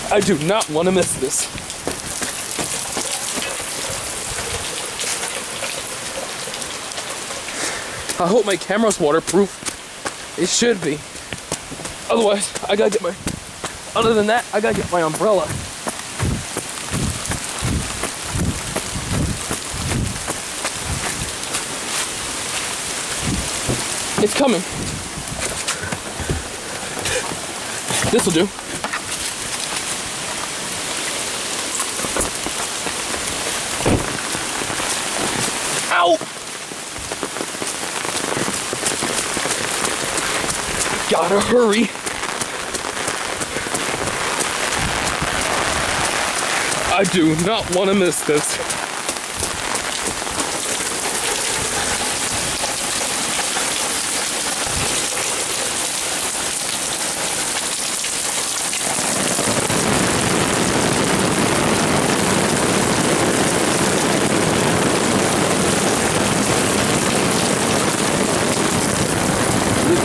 I do not want to miss this. I hope my camera's waterproof. It should be. Otherwise, I gotta get my... Other than that, I gotta get my umbrella. It's coming. This'll do. Ow! Gotta hurry. I do not want to miss this.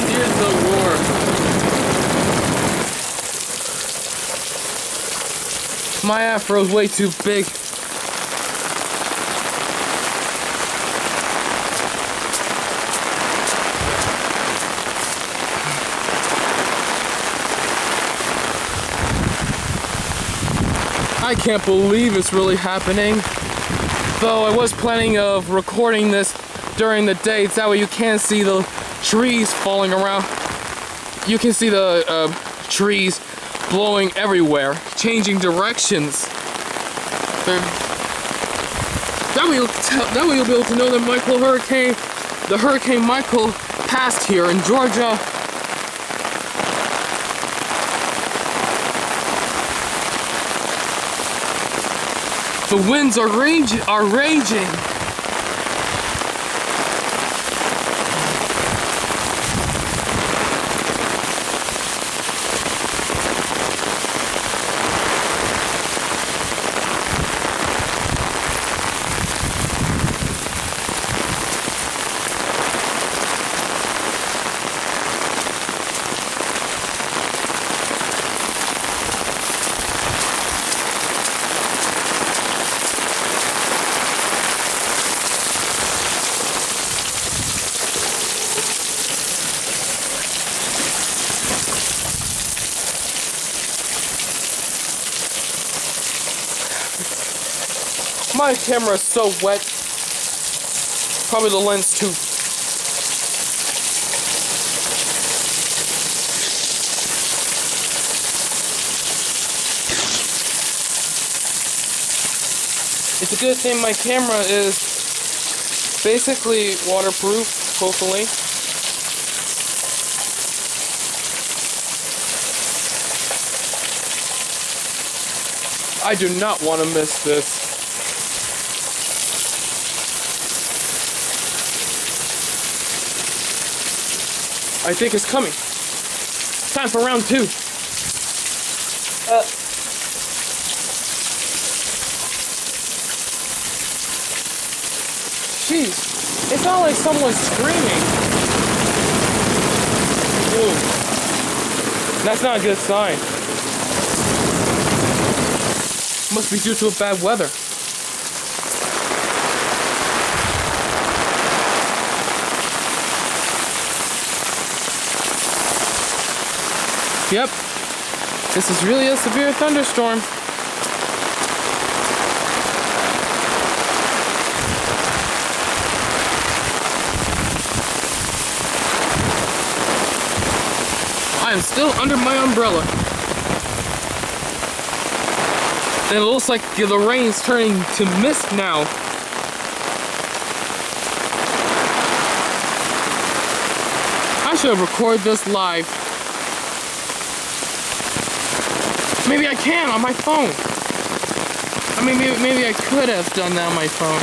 Here's the roar. My afro's way too big. I can't believe it's really happening. Though I was planning of recording this during the day, so that way you can't see the trees falling around. You can see the trees blowing everywhere, changing directions. That way you'll be able to know that the Hurricane Michael passed here in Georgia. The winds are raging. My camera is so wet. Probably the lens too. It's a good thing my camera is basically waterproof, hopefully. I do not want to miss this. I think it's coming. Time for round 2. Jeez, it's not like someone's screaming. Ooh. That's not a good sign. Must be due to bad weather. Yep, this is really a severe thunderstorm. I am still under my umbrella. And it looks like the rain's turning to mist now. I should have recorded this live. Maybe I can on my phone. I mean, maybe I could have done that on my phone.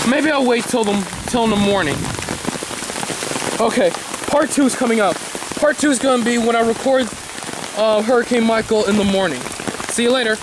Maybe I'll wait till in the morning. Okay, part 2 is coming up. Part 2 is going to be when I record Hurricane Michael in the morning. See you later.